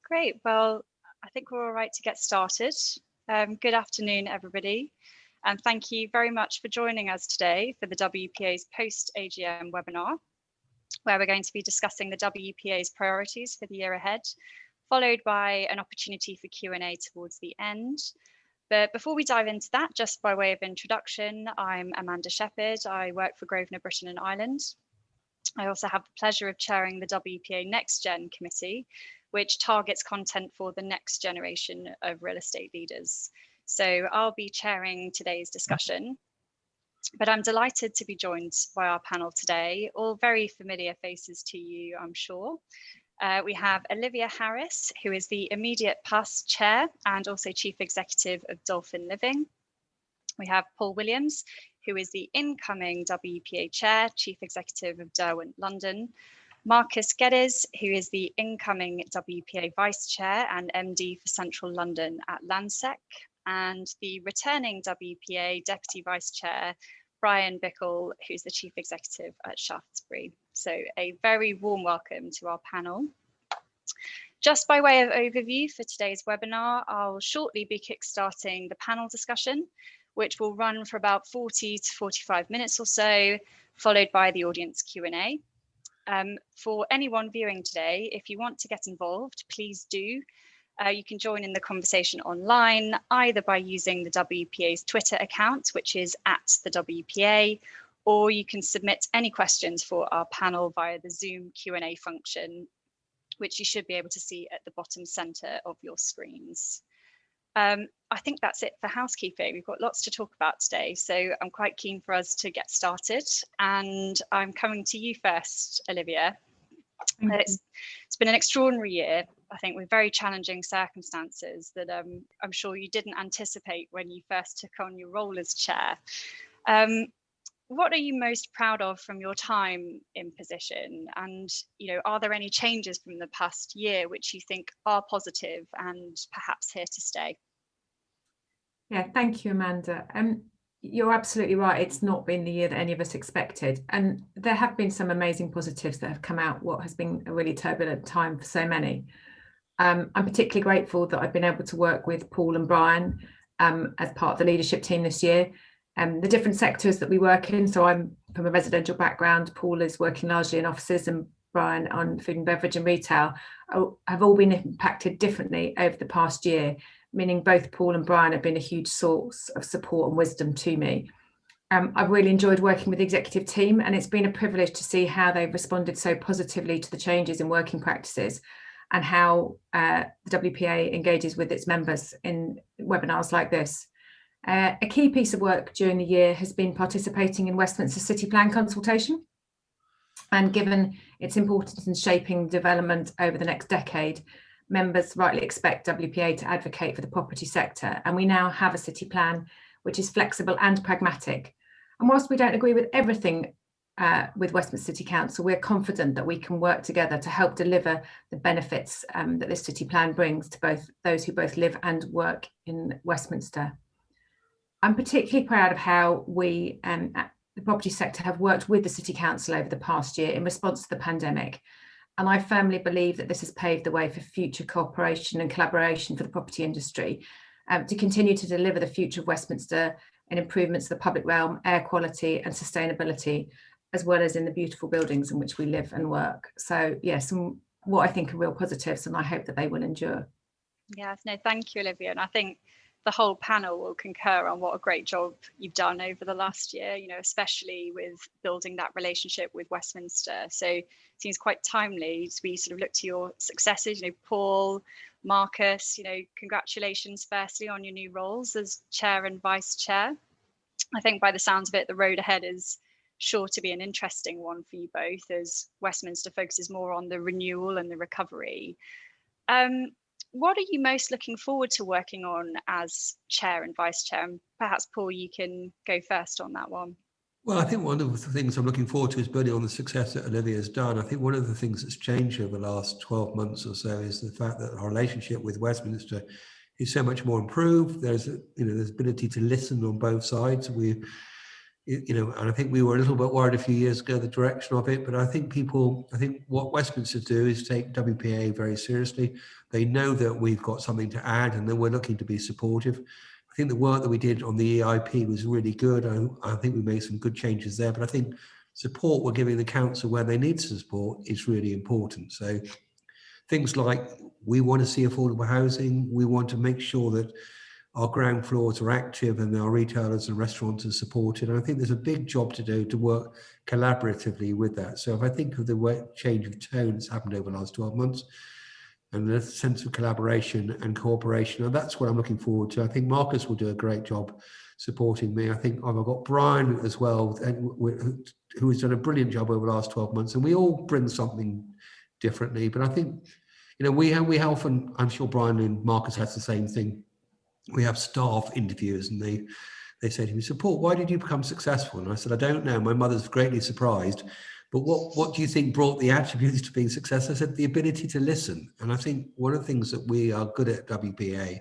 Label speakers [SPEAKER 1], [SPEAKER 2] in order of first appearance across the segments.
[SPEAKER 1] Great. Well, I think we're all right to get started. Good afternoon, everybody. And thank you very much for joining us today for the WPA's post-AGM webinar, where we're going to be discussing the WPA's priorities for the year ahead, followed by an opportunity for Q&A towards the end. But before we dive into that, just by way of introduction, I'm Amanda Shepherd. I work for Grosvenor, Britain and Ireland. I also have the pleasure of chairing the WPA Next Gen Committee, which targets content for the next generation of real estate leaders. So I'll be chairing today's discussion, but I'm delighted to be joined by our panel today, all very familiar faces to you, I'm sure. We have Olivia Harris, who is the immediate past chair and also chief executive of Dolphin Living. We have Paul Williams, who is the incoming WPA chair, chief executive of Derwent London. Marcus Geddes, who is the incoming WPA Vice Chair and MD for Central London at Landsec, and the returning WPA Deputy Vice Chair, Brian Bickle, who's the Chief Executive at Shaftesbury. So a very warm welcome to our panel. Just by way of overview for today's webinar, I'll shortly be kickstarting the panel discussion, which will run for about 40 to 45 minutes or so, followed by the audience Q&A. For anyone viewing today, if you want to get involved, please do. You can join in the conversation online, either by using the WPA's Twitter account, which is @the WPA, or you can submit any questions for our panel via the Zoom Q&A function, which you should be able to see at the bottom center of your screens. I think that's it for housekeeping. We've got lots to talk about today, so I'm quite keen for us to get started. And I'm coming to you first, Olivia. It's been an extraordinary year, I think, with very challenging circumstances that I'm sure you didn't anticipate when you first took on your role as chair. What are you most proud of from your time in position? And, are there any changes from the past year which you think are positive and perhaps here to stay?
[SPEAKER 2] Yeah, thank you, Amanda. You're absolutely right. It's not been the year that any of us expected. And there have been some amazing positives that have come out what has been a really turbulent time for so many. I'm particularly grateful that I've been able to work with Paul and Brian as part of the leadership team this year. The different sectors that we work in, so I'm from a residential background, Paul is working largely in offices and Brian on food and beverage and retail, have all been impacted differently over the past year, meaning both Paul and Brian have been a huge source of support and wisdom to me. I've really enjoyed working with the executive team, and it's been a privilege to see how they've responded so positively to the changes in working practices and how the WPA engages with its members in webinars like this. A key piece of work during the year has been participating in Westminster City Plan Consultation. And given its importance in shaping development over the next decade, members rightly expect WPA to advocate for the property sector. And we now have a city plan which is flexible and pragmatic. And whilst we don't agree with everything with Westminster City Council, we're confident that we can work together to help deliver the benefits that this city plan brings to both those who both live and work in Westminster. I'm particularly proud of how we, the property sector, have worked with the City Council over the past year in response to the pandemic. And I firmly believe that this has paved the way for future cooperation and collaboration for the property industry to continue to deliver the future of Westminster and improvements to the public realm, air quality and sustainability, as well as in the beautiful buildings in which we live and work. So yes, some what I think are real positives, and I hope that they will endure.
[SPEAKER 1] Yes, no, thank you, Olivia. And I think the whole panel will concur on what a great job you've done over the last year, especially with building that relationship with Westminster. So it seems quite timely as we sort of look to your successors, Paul, Marcus, congratulations firstly on your new roles as chair and vice chair. I think by the sounds of it, the road ahead is sure to be an interesting one for you both as Westminster focuses more on the renewal and the recovery. What are you most looking forward to working on as chair and vice chair? And perhaps, Paul, you can go first on that one.
[SPEAKER 3] Well, I think one of the things I'm looking forward to is building on the success that Olivia's done. I think one of the things that's changed over the last 12 months or so is the fact that our relationship with Westminster is so much more improved. There's ability to listen on both sides. and I think we were a little bit worried a few years ago the direction of it, but I think what Westminster do is take WPA very seriously. They know that we've got something to add, and then we're looking to be supportive. I think the work that we did on the EIP was really good. I think we made some good changes there, but I think support we're giving the council where they need support is really important. So things like, we want to see affordable housing. We want to make sure that our ground floors are active and our retailers and restaurants are supported. And I think there's a big job to do to work collaboratively with that. So if I think of the change of tone that's happened over the last 12 months and the sense of collaboration and cooperation, and that's what I'm looking forward to. I think Marcus will do a great job supporting me. I think I've got Brian as well, who has done a brilliant job over the last 12 months. And we all bring something differently. But I think, we often, I'm sure Brian and Marcus has the same thing. We have staff interviews and they say to me, "So Paul, why did you become successful?" And I said, "I don't know. My mother's greatly surprised. But what do you think brought the attributes to being successful?" I said, "The ability to listen." And I think one of the things that we are good at WPA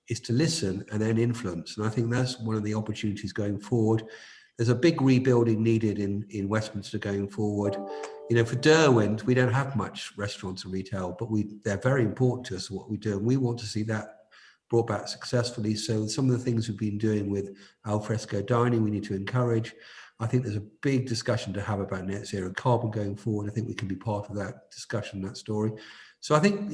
[SPEAKER 3] is to listen and then influence. And I think that's one of the opportunities going forward. There's a big rebuilding needed in Westminster going forward. For Derwent, we don't have much restaurants and retail, but they're very important to us, what we do. And we want to see that brought back successfully. So some of the things we've been doing with alfresco dining, we need to encourage. I think there's a big discussion to have about net zero carbon going forward. I think we can be part of that discussion, that story. So I think,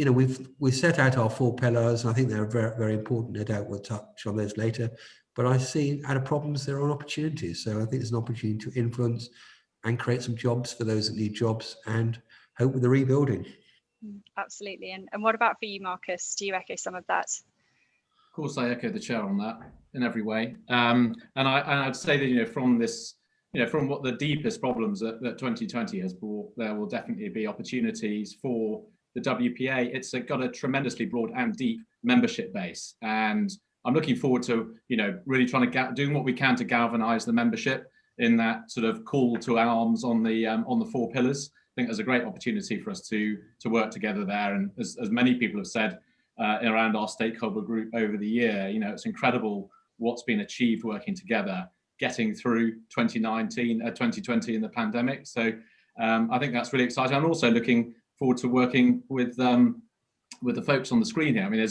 [SPEAKER 3] we've set out our 4 pillars, and I think they're very, very important. No doubt we'll touch on those later. But I see out of problems, there are opportunities. So I think there's an opportunity to influence and create some jobs for those that need jobs, and hope with the rebuilding.
[SPEAKER 1] Absolutely. And what about for you, Marcus? Do you echo some of that?
[SPEAKER 4] Of course, I echo the chair on that in every way. And I'd say that, from this, from what the deepest problems that 2020 has brought, there will definitely be opportunities for the WPA. It's got a tremendously broad and deep membership base. And I'm looking forward to, really trying to doing what we can to galvanise the membership in that sort of call to arms on the 4 pillars. I think there's a great opportunity for us to work together there. And as many people have said, around our stakeholder group over the year, it's incredible what's been achieved working together, getting through 2020 in the pandemic. So I think that's really exciting. I'm also looking forward to working with the folks on the screen here. I mean,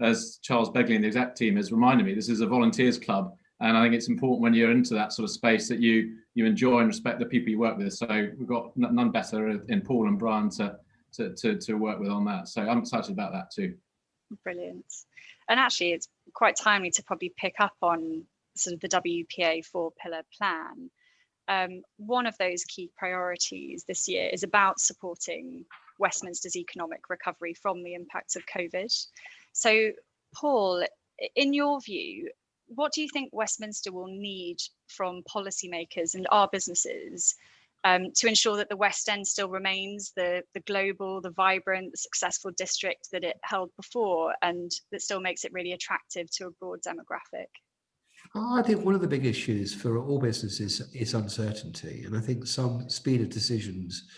[SPEAKER 4] as Charles Begley and the exec team has reminded me, this is a volunteers club, and I think it's important when you're into that sort of space that you enjoy and respect the people you work with. So we've got none better in Paul and Brian to work with on that. So I'm excited about that too.
[SPEAKER 1] Brilliant. And actually, it's quite timely to probably pick up on sort of the WPA 4-pillar plan. One of those key priorities this year is about supporting Westminster's economic recovery from the impacts of COVID. So, Paul, in your view, what do you think Westminster will need from policymakers and our businesses to ensure that the West End still remains the global, the vibrant, the successful district that it held before, and that still makes it really attractive to a broad demographic?
[SPEAKER 3] I think one of the big issues for all businesses is uncertainty. And I think some speed of decisions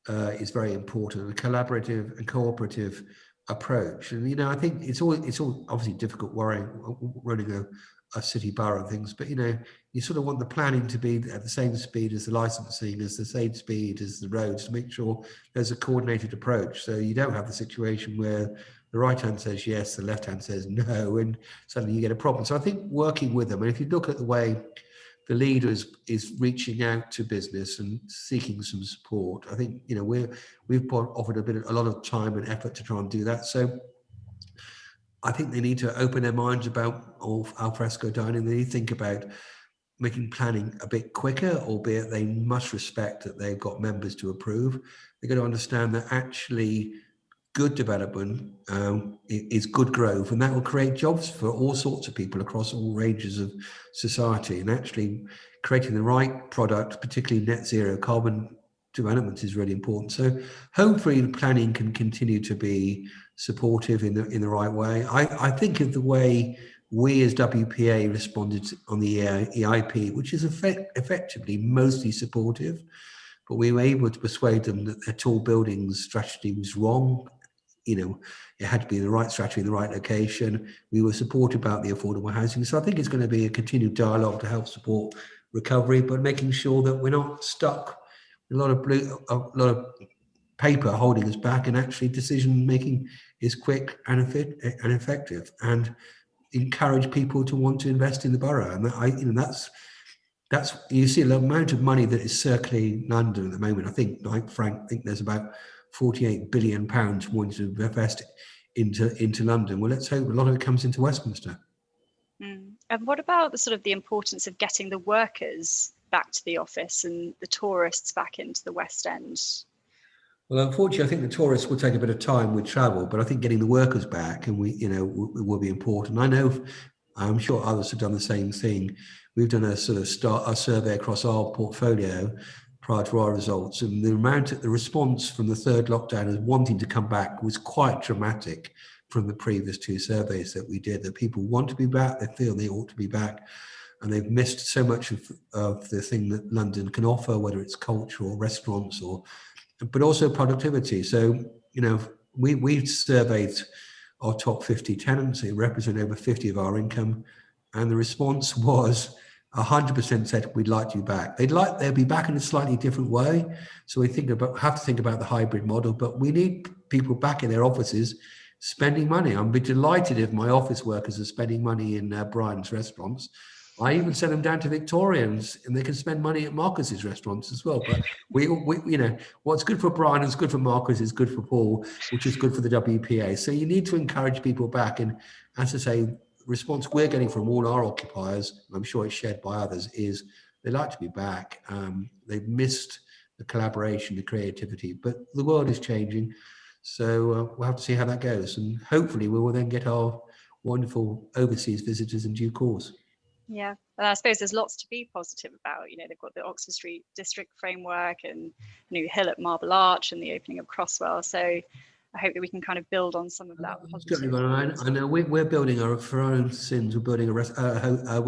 [SPEAKER 3] is very important, a collaborative and cooperative approach. And, I think it's all obviously difficult running a city borough and things, but you sort of want the planning to be at the same speed as the licensing, as the same speed as the roads, to make sure there's a coordinated approach, so you don't have the situation where the right hand says yes, the left hand says no, and suddenly you get a problem. So I think working with them, and if you look at the way the leader is reaching out to business and seeking some support, I think we've offered a lot of time and effort to try and do that. So I think they need to open their minds about alfresco dining. They need to think about making planning a bit quicker, albeit they must respect that they've got members to approve. They've got to understand that actually good development is good growth, and that will create jobs for all sorts of people across all ranges of society. And actually creating the right product, particularly net zero carbon development, is really important. So hopefully the planning can continue to be supportive in the right way. I think of the way we as WPA responded on the EIP, which is effectively mostly supportive, but we were able to persuade them that their tall buildings strategy was wrong. It had to be the right strategy in the right location. We were supportive about the affordable housing. So I think it's going to be a continued dialogue to help support recovery, but making sure that we're not stuck with a lot of paper holding us back, and actually decision making is quick and effective, and encourage people to want to invest in the borough. And that's you see the amount of money that is circulating London at the moment. I think, like Frank, I think there's about £48 billion wanting to invest into London. Well, let's hope a lot of it comes into Westminster.
[SPEAKER 1] And what about the importance of getting the workers back to the office and the tourists back into the West End?
[SPEAKER 3] Well, unfortunately, I think the tourists will take a bit of time with travel, but I think getting the workers back and will be important. I'm sure others have done the same thing. We've done a survey across our portfolio prior to our results, and the response from the third lockdown as wanting to come back was quite dramatic from the previous two surveys that we did, that people want to be back, they feel they ought to be back, and they've missed so much of the thing that London can offer, whether it's culture or restaurants but also productivity. So, we've surveyed our top 50 tenants. They represent over 50 of our income. And the response was 100% said, we'd like you back. They'll be back in a slightly different way. So we have to think about the hybrid model, but we need people back in their offices spending money. I'd be delighted if my office workers are spending money in Brian's restaurants. I even send them down to Victorians, and they can spend money at Marcus's restaurants as well. But we what's good for Brian is good for Marcus, is good for Paul, which is good for the WPA. So you need to encourage people back. And as I say, the response we're getting from all our occupiers, I'm sure it's shared by others, is they like to be back. They've missed the collaboration, the creativity, but the world is changing. So we'll have to see how that goes. And hopefully we will then get our wonderful overseas visitors in due course.
[SPEAKER 1] Yeah, and I suppose there's lots to be positive about. They've got the Oxford Street District framework and New Hill at Marble Arch and the opening of Crosswell. So I hope that we can kind of build on some of that.
[SPEAKER 3] I know we're building for our own sins. We're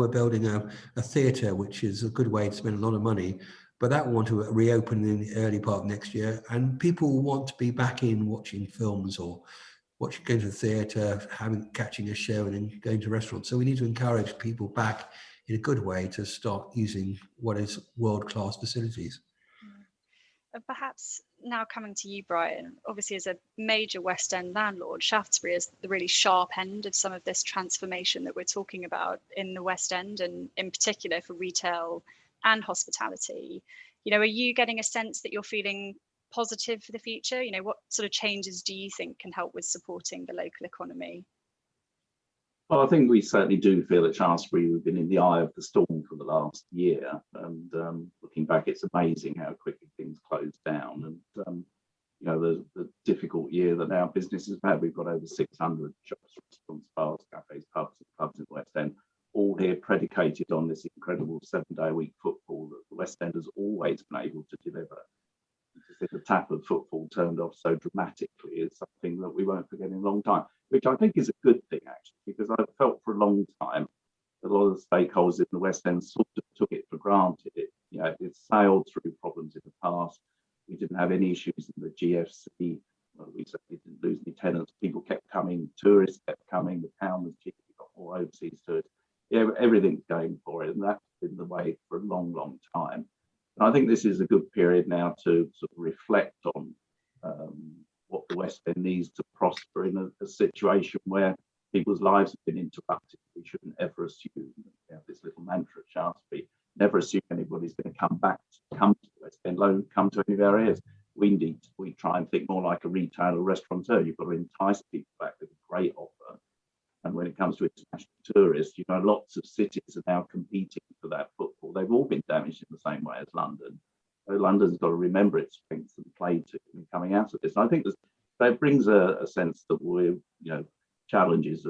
[SPEAKER 3] building a theatre, which is a good way to spend a lot of money. But that will want to reopen in the early part of next year, and people want to be back in watching films or going to the theatre, catching a show, and then going to restaurants. So we need to encourage people back in a good way to start using what is world-class facilities.
[SPEAKER 1] And perhaps now coming to you, Brian, obviously as a major West End landlord, Shaftesbury is the really sharp end of some of this transformation that we're talking about in the West End, and in particular for retail and hospitality. Are you getting a sense that you're feeling positive for the future? What sort of changes do you think can help with supporting the local economy?
[SPEAKER 5] Well, I think we certainly do feel at Shaftesbury we've been in the eye of the storm for the last year, and looking back, it's amazing how quickly things closed down. And the difficult year that our business has had, we've got over 600 shops, restaurants, bars, cafes, pubs in the West End, all here predicated on this incredible 7-day-a-week footfall that the West End has always been able to deliver. To see the tap of footfall turned off so dramatically is something that we won't forget in a long time, which I think is a good thing, actually, because I've felt for a long time that a lot of the stakeholders in the West End sort of took it for granted. It's sailed through problems in the past. We didn't have any issues in the GFC. Well, we certainly didn't lose any tenants. People kept coming, tourists kept coming, the town was cheap, we got more overseas tourists. Everything's going for it, and that's been the way for a long, long time. And I think this is a good period now to sort of reflect on what the West End needs to prosper in a situation where people's lives have been interrupted. We shouldn't ever assume, we have this little mantra at Shaftesbury, never assume anybody's going to come to the West End, come to any of our areas. We try and think more like a retailer or restaurateur. You've got to entice people back with a great offer. And when it comes to international tourists, lots of cities are now competing for that footfall. They've all been damaged in the same way as London. So London's got to remember its strengths and play to coming out of this. And I think that brings a sense that we're, challenges,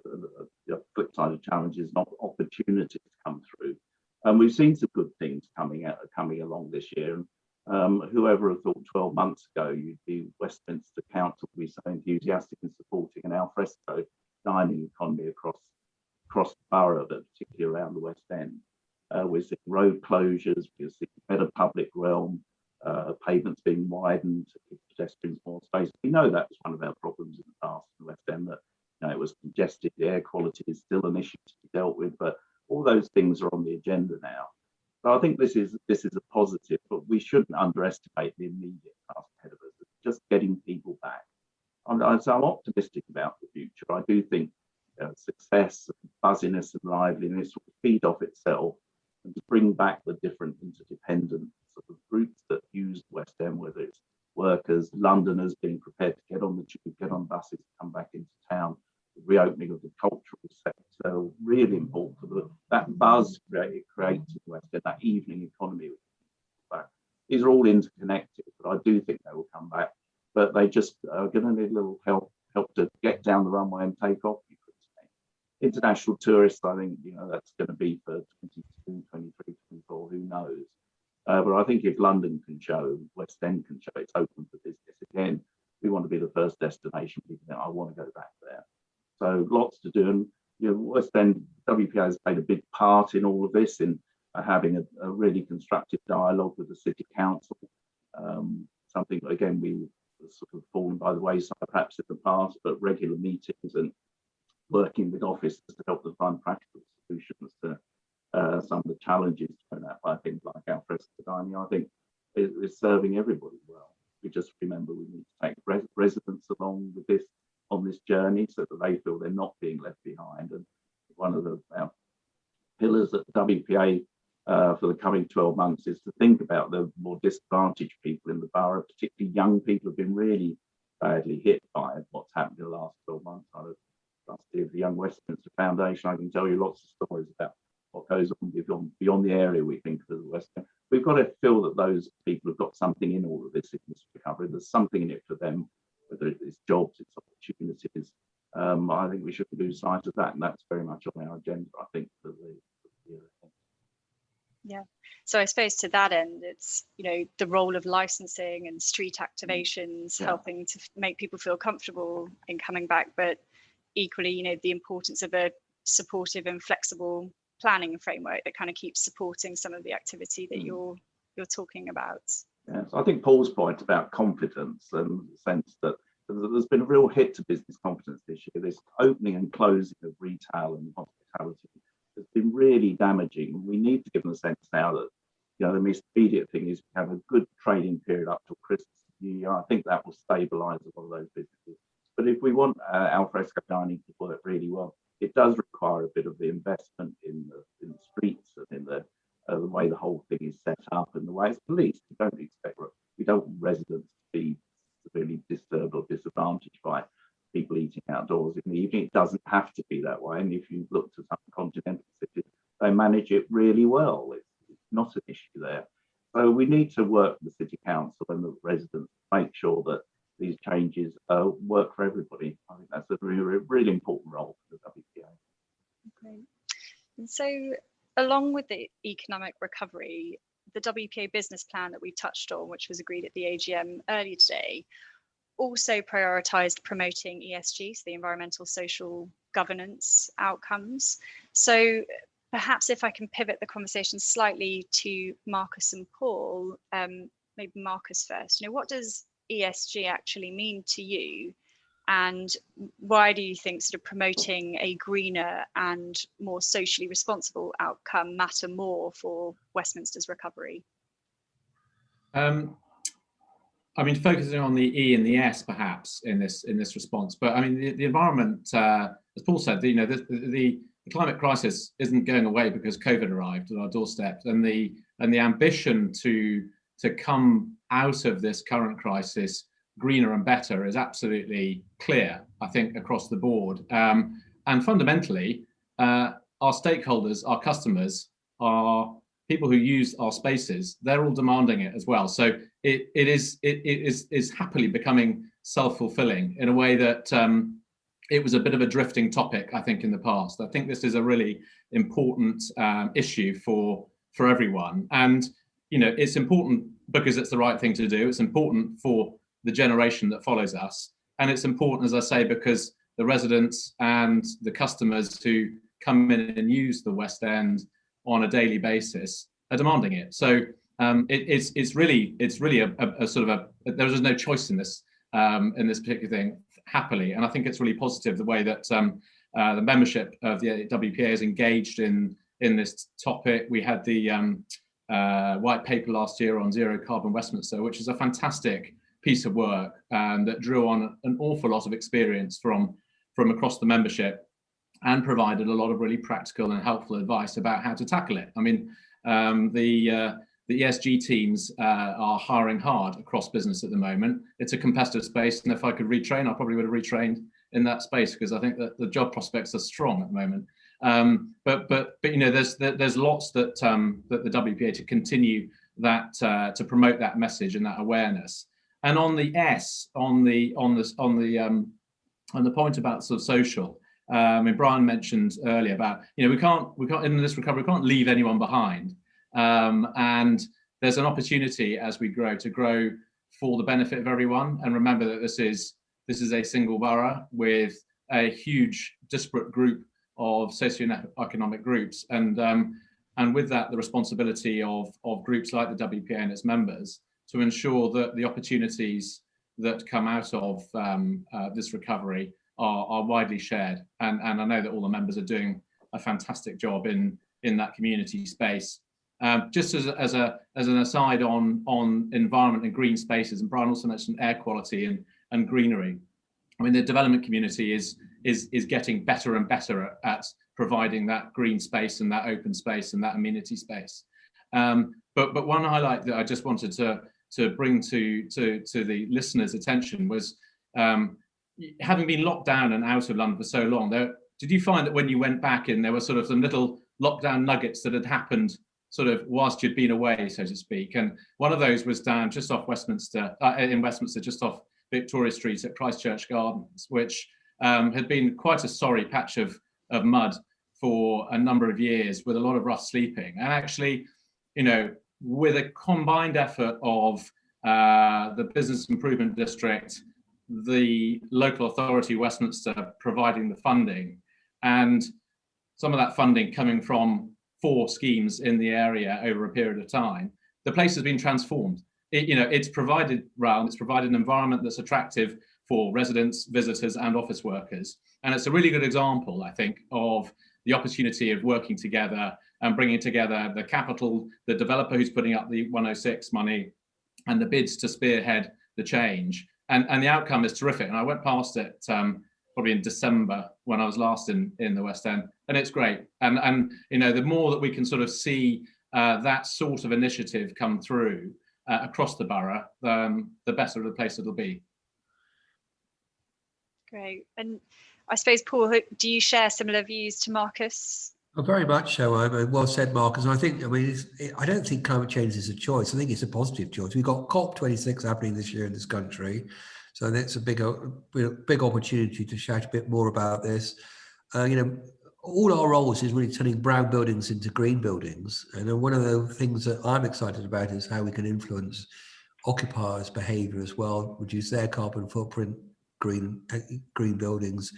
[SPEAKER 5] the flip side of challenges, not opportunities come through. And we've seen some good things coming along this year. And whoever had thought 12 months ago Westminster Council would be so enthusiastic in supporting an alfresco dining economy across the borough, but particularly around the West End. We're seeing road closures, we're seeing better public realm, pavements being widened to give pedestrians more space. We know that was one of our problems in the past in the West End, that it was congested, the air quality is still an issue to be dealt with, but all those things are on the agenda now. So I think this is a positive, but we shouldn't underestimate the immediate task ahead of us. It's just getting people back. So I'm optimistic about the future. I do think success, fuzziness and liveliness will feed off itself, and to bring back the different interdependent sort of groups that use the West End, whether it's workers, Londoners being prepared to get on the tube, get on buses, come back into town, the reopening of the cultural sector, really important for that buzz it creates in the West End, that evening economy. These are all interconnected, but I do think they will come back. But they just are going to need a little help to get down the runway and take off. You could say. International tourists, I think that's going to be for 22, 23, 24. Who knows? But I think if London can show, West End can show it's open for business again, we want to be the first destination. People think, I want to go back there. So lots to do, and West End WPA has played a big part in all of this, in having a really constructive dialogue with the City Council. Something that, again, we sort of fallen by the wayside perhaps in the past, but regular meetings and working with officers to help them find practical solutions to some of the challenges thrown out by things like our Dni, I think is serving everybody well. We just remember we need to take residents along with this on this journey so that they feel they're not being left behind. And one of the pillars at WPA for the coming 12 months is to think about the more disadvantaged people in the borough, particularly young people who have been really badly hit by what's happened in the last 12 months. I was trustee of the Young Westminster Foundation. I can tell you lots of stories about what goes on beyond the area we think of as the West End. We've got to feel that those people have got something in all of this recovery. There's something in it for them, whether it's jobs, it's opportunities. I think we shouldn't lose sight of that, and that's very much on our agenda, I think, for the year.
[SPEAKER 1] Yeah, so I suppose to that end, it's the role of licensing and street activations, helping to make people feel comfortable in coming back, but equally, the importance of a supportive and flexible planning framework that kind of keeps supporting some of the activity that you're talking about.
[SPEAKER 5] Yes, I think Paul's point about confidence and the sense that there's been a real hit to business confidence this year. This opening and closing of retail and hospitality has been really damaging. We need to give them a sense now that the most immediate thing is to have a good trading period up till Christmas and New Year. I think that will stabilise a lot of those businesses. But if we want alfresco dining to work really well, it does require a bit of the investment in the streets and in the way the whole thing is set up and the way it's policed. We don't want residents to be severely disturbed or disadvantaged by people eating outdoors in the evening. It doesn't have to be that way. And if you look to some continental cities, they manage it really well. It's not an issue there. So we need to work with the City Council and the residents to make sure that these changes work for everybody. I think that's a really important role for the WPA.
[SPEAKER 1] Great. And so along with the economic recovery, the WPA business plan that we touched on, which was agreed at the AGM earlier today, also prioritised promoting ESG, so the environmental, social, governance outcomes. So perhaps if I can pivot the conversation slightly to Marcus and Paul, maybe Marcus first. What does ESG actually mean to you, and why do you think sort of promoting a greener and more socially responsible outcome matter more for Westminster's recovery?
[SPEAKER 4] Focusing on the E and the S perhaps in this response, but the environment, as Paul said, the climate crisis isn't going away because COVID arrived at our doorstep, and the ambition to come out of this current crisis greener and better is absolutely clear, I think, across the board. And fundamentally, our stakeholders, our customers, our people who use our spaces, they're all demanding it as well. So it is happily becoming self-fulfilling in a way that it was a bit of a drifting topic, I think, in the past. I think this is a really important issue for everyone. And it's important because it's the right thing to do. It's important for the generation that follows us. And it's important, as I say, because the residents and the customers who come in and use the West End on a daily basis are demanding it. So it's really a sort of there is no choice in this particular thing, happily. And I think it's really positive the way that the membership of the WPA is engaged in this topic. We had the white paper last year on zero carbon Westminster, which is a fantastic piece of work that drew on an awful lot of experience from across the membership and provided a lot of really practical and helpful advice about how to tackle it. I mean, the ESG teams are hiring hard across business at the moment. It's a competitive space, and if I could retrain, I probably would have retrained in that space, because I think that the job prospects are strong at the moment. But you know, there's lots that that the WPA to continue that to promote that message and that awareness. And on the point about sort of social, I mean, Brian mentioned earlier about, you know, we can't in this recovery, we can't leave anyone behind. And there's an opportunity as we grow to grow for the benefit of everyone. And remember that this is a single borough with a huge disparate group of socio-economic groups, and with that the responsibility of groups like the WPA and its members to ensure that the opportunities that come out of this recovery are widely shared. And I know that all the members are doing a fantastic job in that community space. Just as an aside on environment and green spaces, and Brian also mentioned air quality and greenery. I mean, the development community is getting better and better at providing that green space and that open space and that amenity space. But one highlight that I just wanted to bring to the listeners' attention was, having been locked down and out of London for so long, did you find that when you went back in, there were sort of some little lockdown nuggets that had happened sort of whilst you'd been away, so to speak? And one of those was down just off Westminster, in Westminster, just off Victoria Street at Christchurch Gardens, which had been quite a sorry patch of mud for a number of years, with a lot of rough sleeping. And actually, you know, with a combined effort of the Business Improvement District, the local authority, Westminster, providing the funding, and some of that funding coming from 4 schemes in the area over a period of time, the place has been transformed. It's provided an environment that's attractive for residents, visitors, and office workers. And it's a really good example, I think, of the opportunity of working together and bringing together the capital, the developer who's putting up the 106 money, and the bids to spearhead the change. And the outcome is terrific. And I went past it probably in December when I was last in the West End, and it's great. And you know, the more that we can sort of see that sort of initiative come through across the borough, the better the place it'll be.
[SPEAKER 1] Great. And I suppose, Paul, do you share similar views to Marcus?
[SPEAKER 3] Oh, very much so. Well said, Marcus. And I don't think climate change is a choice. I think it's a positive choice. We've got COP26 happening this year in this country, so that's a big opportunity to shout a bit more about this. You know, all our roles is really turning brown buildings into green buildings. And one of the things that I'm excited about is how we can influence occupiers' behaviour as well, reduce their carbon footprint. Green buildings,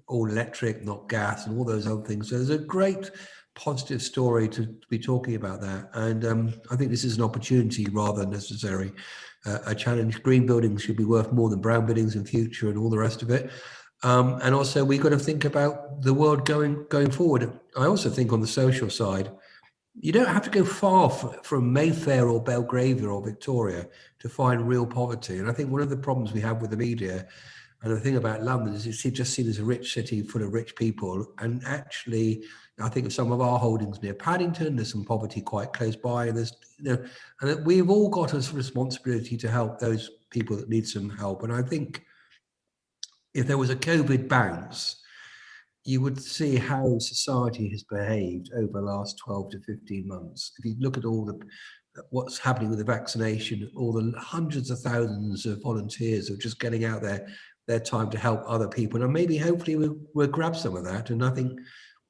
[SPEAKER 3] all electric, not gas, and all those other things. So there's a great positive story to be talking about that. And I think this is an opportunity rather than necessarily a challenge. Green buildings should be worth more than brown buildings in future and all the rest of it. And also we've got to think about the world going forward. I also think on the social side, you don't have to go far from Mayfair or Belgravia or Victoria to find real poverty. And I think one of the problems we have with the media and the thing about London is it's just seen as a rich city full of rich people. And actually, I think of some of our holdings near Paddington, there's some poverty quite close by. And and we've all got a responsibility to help those people that need some help. And I think if there was a COVID bounce, you would see how society has behaved over the last 12 to 15 months. If you look at what's happening with the vaccination, all the hundreds of thousands of volunteers who are just getting out their time to help other people, and maybe hopefully we'll grab some of that. And I think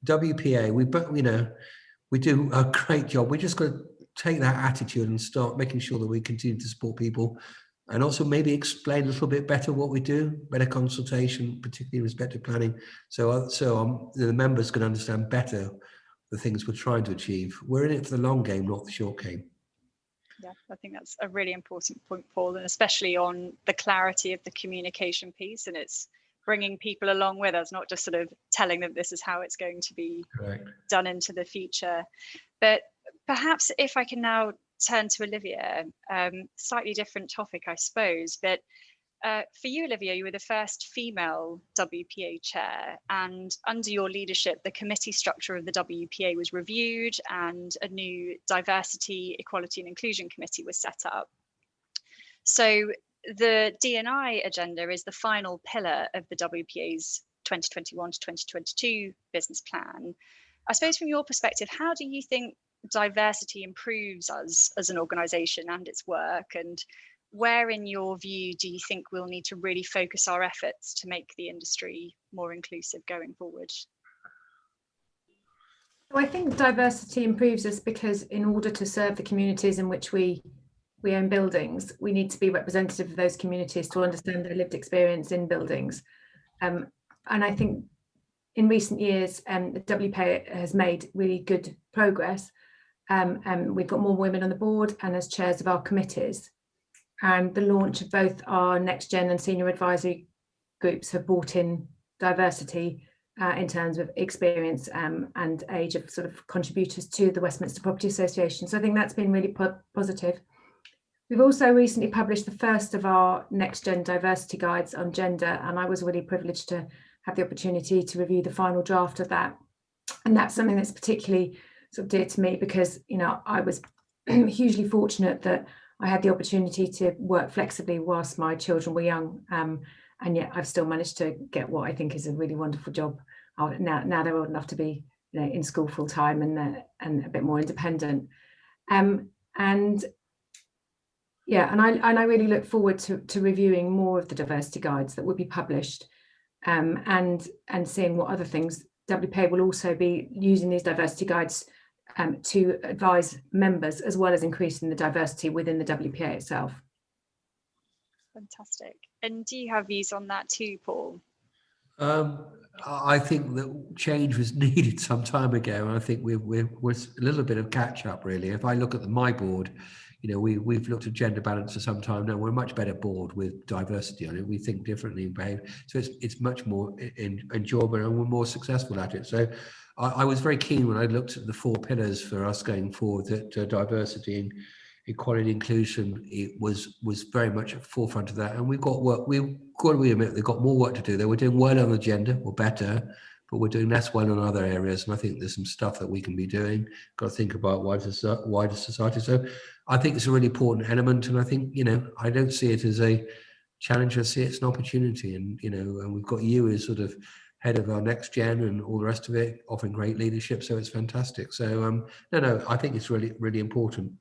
[SPEAKER 3] WPA, we do a great job. We just got to take that attitude and start making sure that we continue to support people. And also maybe explain a little bit better what we do, better consultation, particularly respective planning. So the members can understand better the things we're trying to achieve. We're in it for the long game, not the short game.
[SPEAKER 1] Yeah, I think that's a really important point, Paul, and especially on the clarity of the communication piece, and it's bringing people along with us, not just sort of telling them this is how it's going to be done into the future. But perhaps if I can now turn to Olivia, slightly different topic, I suppose, but for you, Olivia, you were the first female WPA chair, and under your leadership, the committee structure of the WPA was reviewed and a new diversity, equality and inclusion committee was set up. So the Dni Agenda is the final pillar of the WPA's 2021 to 2022 business plan. I suppose from your perspective, how do you think diversity improves us as an organisation and its work, and where in your view do you think we'll need to really focus our efforts to make the industry more inclusive going forward?
[SPEAKER 2] Well, I think diversity improves us because in order to serve the communities in which we own buildings, we need to be representative of those communities to understand their lived experience in buildings. And I think in recent years, the WPA has made really good progress. We've got more women on the board and as chairs of our committees. And the launch of both our Next Gen and senior advisory groups have brought in diversity in terms of experience and age of sort of contributors to the Westminster Property Association. So I think that's been really positive. We've also recently published the first of our Next Gen diversity guides on gender, and I was really privileged to have the opportunity to review the final draft of that. And that's something that's particularly sort of dear to me because, you know, I was hugely fortunate that I had the opportunity to work flexibly whilst my children were young, and yet I've still managed to get what I think is a really wonderful job. Now they're old enough to be, you know, in school full time and a bit more independent. I really look forward to reviewing more of the diversity guides that will be published, and seeing what other things WPA will also be using these diversity guides to advise members, as well as increasing the diversity within the WPA itself.
[SPEAKER 1] Fantastic. And do you have views on that too, Paul?
[SPEAKER 3] I think that change was needed some time ago, and I think we're a little bit of catch up really. If I look at my board, you know, we've looked at gender balance for some time now. We're a much better board with diversity on it. We think differently and behave. So it's much more enjoyable, and we're more successful at it. So I was very keen when I looked at the 4 pillars for us going forward that diversity and equality and inclusion, it was very much at the forefront of that. And we've got work, we've got to admit they've got more work to do. They were doing well on the gender, or better, but we're doing less well in other areas. And I think there's some stuff that we can be doing. Got to think about wider society. So I think it's a really important element. And I think, you know, I don't see it as a challenge. I see it's an opportunity. And, you know, and we've got you as sort of head of our Next Gen and all the rest of it, offering great leadership. So it's fantastic. So no, I think it's really, really important.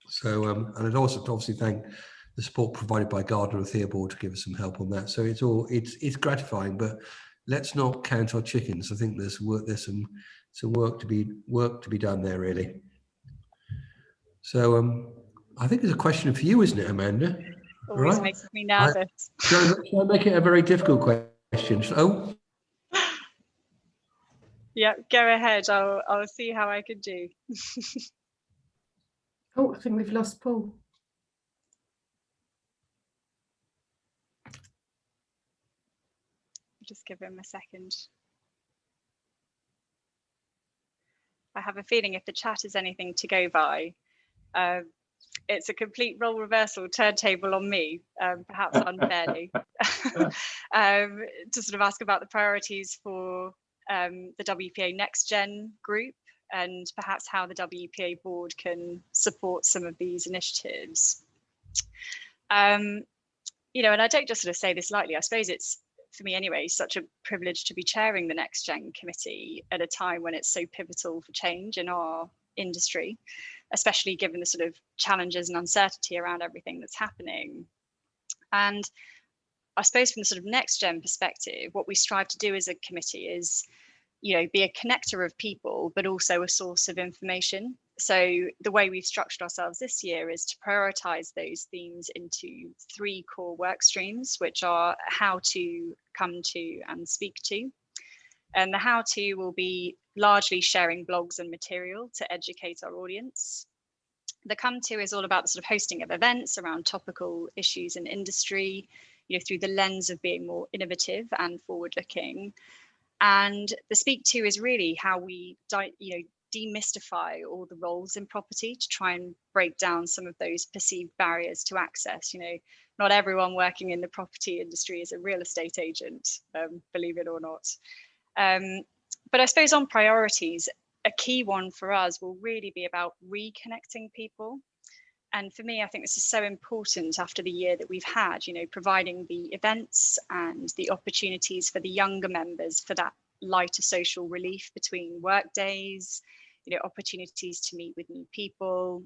[SPEAKER 3] So and I'd also obviously thank the support provided by Gardner and Theobald to give us some help on that. So it's gratifying, but let's not count our chickens. I think there's some work to be done there really. So I think there's a question for you, isn't it, Amanda?
[SPEAKER 1] Always makes me nervous.
[SPEAKER 3] Shall I make it a very difficult question? Oh.
[SPEAKER 1] Yeah, go ahead. I'll see how I can do.
[SPEAKER 2] Oh, I think we've lost Paul.
[SPEAKER 1] Just give him a second. I have a feeling if the chat is anything to go by, it's a complete role reversal turntable on me, perhaps unfairly, to sort of ask about the priorities for the WPA Next Gen group, and perhaps how the WPA board can support some of these initiatives. You know, and I don't just sort of say this lightly. I suppose it's, for me anyway, such a privilege to be chairing the Next Gen committee at a time when it's so pivotal for change in our industry, especially given the sort of challenges and uncertainty around everything that's happening. And I suppose from the sort of Next Gen perspective, what we strive to do as a committee is, you know, be a connector of people, but also a source of information. So the way we've structured ourselves this year is to prioritize those themes into 3 core work streams, which are how to, come to, and speak to. And the how to will be largely sharing blogs and material to educate our audience. The come to is all about the sort of hosting of events around topical issues in industry, you know, through the lens of being more innovative and forward-looking. And the speak to is really how we demystify all the roles in property to try and break down some of those perceived barriers to access. You know, not everyone working in the property industry is a real estate agent, believe it or not. But I suppose on priorities, a key one for us will really be about reconnecting people. And for me, I think this is so important after the year that we've had, you know, providing the events and the opportunities for the younger members for that lighter social relief between work days, you know, opportunities to meet with new people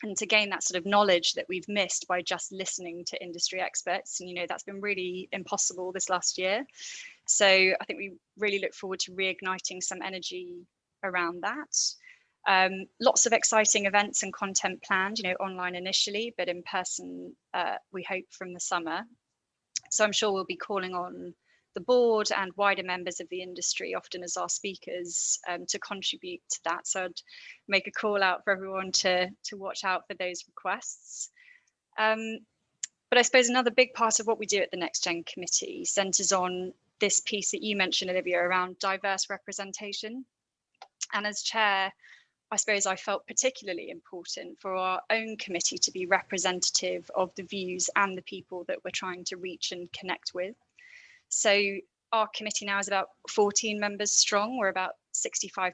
[SPEAKER 1] and to gain that sort of knowledge that we've missed by just listening to industry experts. And, you know, that's been really impossible this last year. So I think we really look forward to reigniting some energy around that. Lots of exciting events and content planned, you know, online initially, but in person, we hope from the summer. So I'm sure we'll be calling on the board and wider members of the industry, often as our speakers, to contribute to that. So I'd make a call out for everyone to watch out for those requests. But I suppose another big part of what we do at the Next Gen Committee centres on this piece that you mentioned, Olivia, around diverse representation. And as chair, I suppose I felt particularly important for our own committee to be representative of the views and the people that we're trying to reach and connect with. So our committee now is about 14 members strong. We're about 65%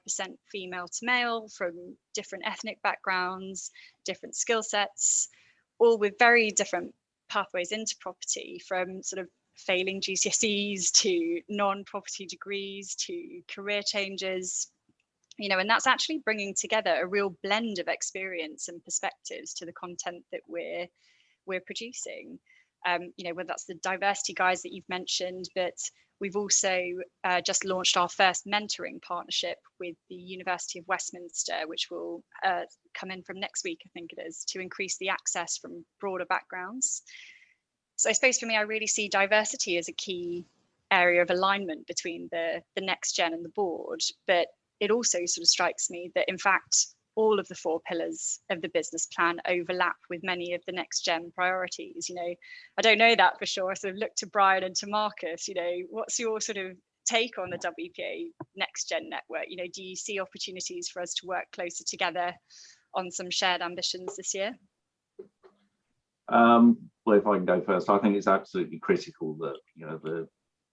[SPEAKER 1] female to male from different ethnic backgrounds, different skill sets, all with very different pathways into property, from sort of failing GCSEs to non-property degrees to career changes, you know, and that's actually bringing together a real blend of experience and perspectives to the content that we're producing. You know, whether that's the diversity guides that you've mentioned, but we've also just launched our first mentoring partnership with the University of Westminster, which will come in from next week, I think it is, to increase the access from broader backgrounds. So I suppose for me, I really see diversity as a key area of alignment between the Next Gen and the board, but it also sort of strikes me that in fact, all of the 4 pillars of the business plan overlap with many of the Next Gen priorities. You know, I don't know that for sure. I sort of look to Brian and to Marcus, you know, what's your sort of take on the WPA Next Gen network? You know, do you see opportunities for us to work closer together on some shared ambitions this year?
[SPEAKER 5] Well, if I can go first, I think it's absolutely critical that, you know, the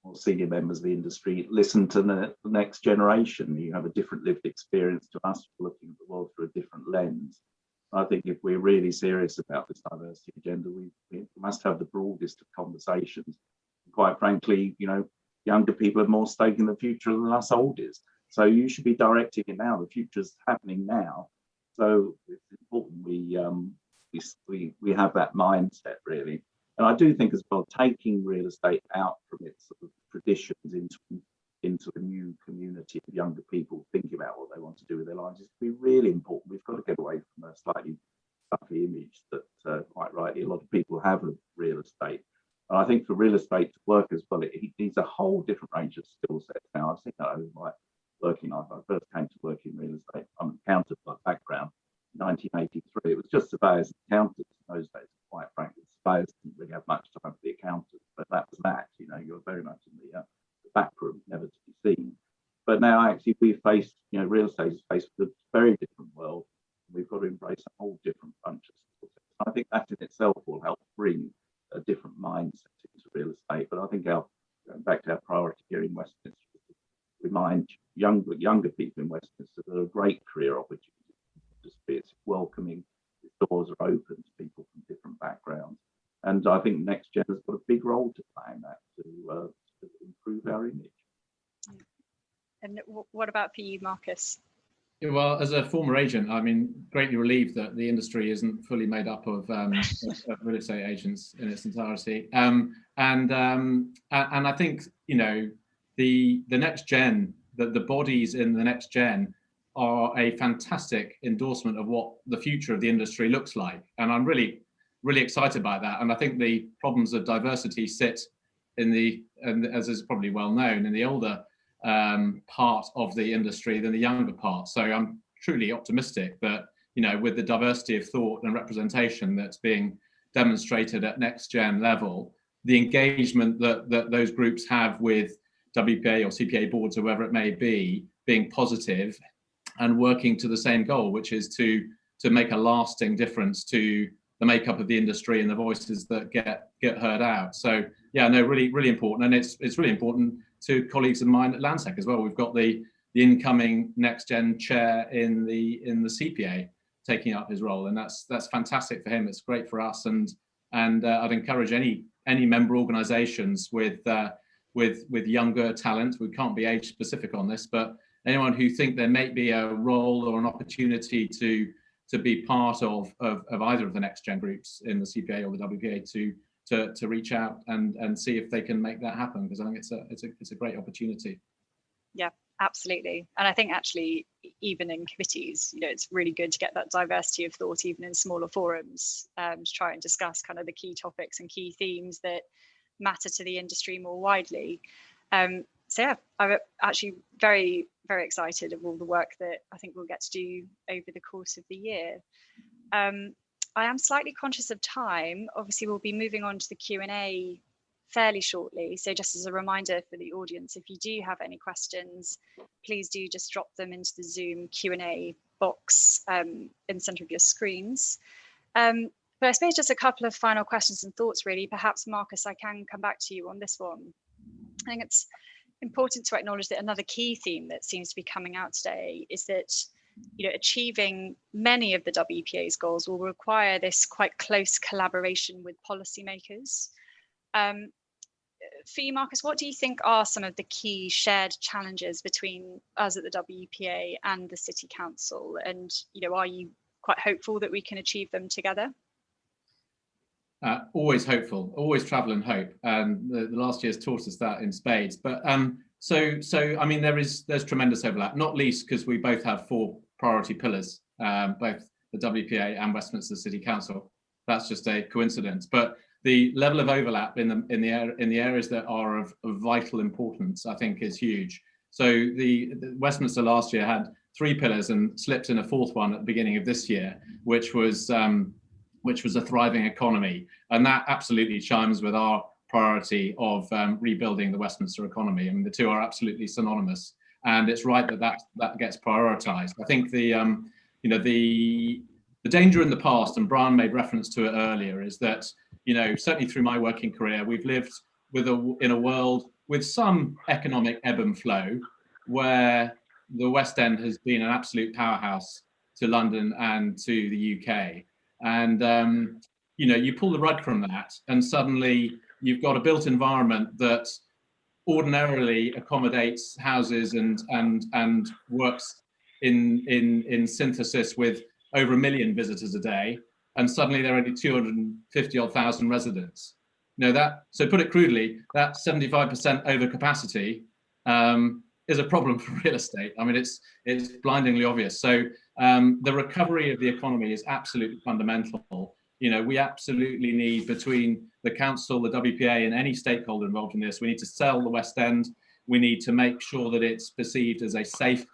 [SPEAKER 5] more senior members of the industry listen to the next generation. You have a different lived experience to us, looking at the world through a different lens. I think if we're really serious about this diversity agenda, we must have the broadest of conversations. Quite frankly, you know, younger people have more stake in the future than us oldies. So you should be directing it now. The future's happening now. So it's important we have that mindset, really. And I do think as well, taking real estate out from its sort of traditions into a new community of younger people thinking about what they want to do with their lives is to be really important. We've got to get away from a slightly stuffy image that quite rightly a lot of people have of real estate. And I think for real estate to work as well, it needs a whole different range of skill sets now. I've seen that over my working life. I first came to work in real estate. I'm an accountant by background. 1983, it was just surveyors and accountants in those days. Quite frankly, surveyors didn't really have much time for the accountants, but that was that. You know, you're very much in the back room, never to be seen. But now actually we face, you know, real estate is faced with a very different world. We've got to embrace a whole different bunch of skill sets. I think that in itself will help bring a different mindset into real estate. But I think going back to our priority here in Westminster, remind younger people in Westminster that there are great career opportunities. It's welcoming, the doors are open to people from different backgrounds, and I think Next Gen has got a big role to play in that to improve our image.
[SPEAKER 1] And what about for you, Marcus?
[SPEAKER 4] Yeah, well, as a former agent, I mean, greatly relieved that the industry isn't fully made up of real estate agents in its entirety, and I think, you know, the Next Gen, the bodies in the Next Gen are a fantastic endorsement of what the future of the industry looks like. And I'm really, really excited by that. And I think the problems of diversity sit in and as is probably well known, in the older part of the industry than the younger part. So I'm truly optimistic that, you know, with the diversity of thought and representation that's being demonstrated at Next Gen level, the engagement that those groups have with WPA or CPA boards or whoever it may be, being positive, working to the same goal, which is to make a lasting difference to the makeup of the industry and the voices that get heard out. So yeah, no, really important, and it's really important to colleagues of mine at Landsec as well. We've got the incoming Next Gen chair in the CPA taking up his role, and that's fantastic for him. It's great for us, and I'd encourage any member organisations with younger talent. We can't be age specific on this, but anyone who think there may be a role or an opportunity to be part of either of the Next Gen groups in the CPA or the WPA to reach out and see if they can make that happen, because I think it's a great opportunity.
[SPEAKER 1] Yeah, absolutely. And I think actually, even in committees, it's really good to get that diversity of thought, even in smaller forums, to try and discuss kind of the key topics and key themes that matter to the industry more widely. So yeah, I'm actually very, very excited of all the work that I think we'll get to do over the course of the year. I am slightly conscious of time. Obviously, we'll be moving on to the Q&A fairly shortly. So just as a reminder for the audience, if you do have any questions, please do just drop them into the Zoom Q&A box in the center of your screens. But I suppose just a couple of final questions and thoughts, really. Perhaps, Marcus, I can come back to you on this one. I think it's important to acknowledge that another key theme that seems to be coming out today is that achieving many of the WPA's goals will require this quite close collaboration with policymakers. For you, Marcus, what do you think are some of the key shared challenges between us at the WPA and the City Council? And are you quite hopeful that we can achieve them together?
[SPEAKER 4] Always hopeful, always travel and hope, and the last year's taught us that in spades. But so I mean, there's tremendous overlap, not least because we both have 4 priority pillars, both the WPA and Westminster City Council. That's just a coincidence, but the level of overlap in the areas that are of vital importance, I think, is huge. So the Westminster last year had 3 pillars and slipped in a 4th one at the beginning of this year, which was a thriving economy, and that absolutely chimes with our priority of rebuilding the Westminster economy. I mean, the 2 are absolutely synonymous, and it's right that gets prioritised. I think the danger in the past, and Brian made reference to it earlier, is that certainly through my working career, we've lived in a world with some economic ebb and flow, where the West End has been an absolute powerhouse to London and to the UK. And you pull the rug from that, and suddenly you've got a built environment that ordinarily accommodates houses and works in synthesis with over 1 million visitors a day, and suddenly there are only 250,000 residents. So put it crudely, that 75% overcapacity is a problem for real estate. I mean, it's blindingly obvious. So the recovery of the economy is absolutely fundamental. We absolutely need, between the council, the WPA, and any stakeholder involved in this, we need to sell the West End. We need to make sure that it's perceived as a safe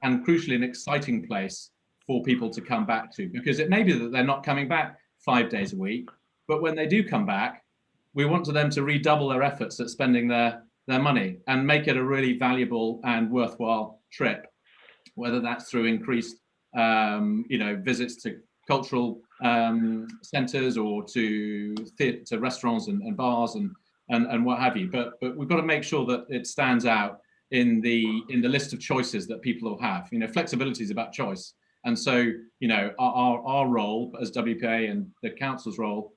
[SPEAKER 4] and, crucially, an exciting place for people to come back to, because it may be that they're not coming back 5 days a week, but when they do come back, we want them to redouble their efforts at spending their money and make it a really valuable and worthwhile trip, whether that's through increased visits to cultural centres or to restaurants and bars and what have you. But we've got to make sure that it stands out in the list of choices that people will have. Flexibility is about choice. And so, our role as WPA and the council's role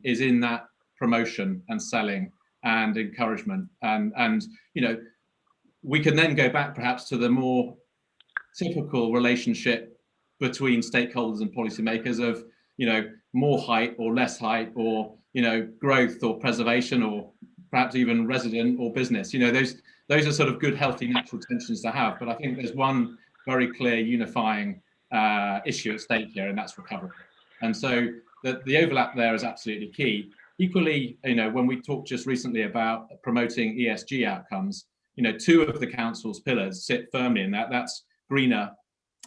[SPEAKER 4] is in that promotion and selling and encouragement. And we can then go back perhaps to the more typical relationship between stakeholders and policymakers of, more height or less height, or, growth or preservation, or perhaps even resident or business. Those are sort of good, healthy, natural tensions to have. But I think there's one very clear unifying issue at stake here, and that's recovery. And so the overlap there is absolutely key. Equally, when we talked just recently about promoting ESG outcomes, 2 of the council's pillars sit firmly in that. That's greener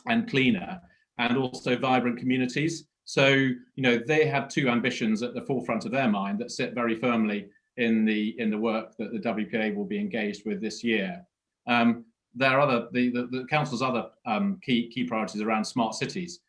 [SPEAKER 4] and cleaner, and also vibrant communities. So, they have 2 ambitions at the forefront of their mind that sit very firmly in the work that the WPA will be engaged with this year. there are other the council's other key priorities around smart cities.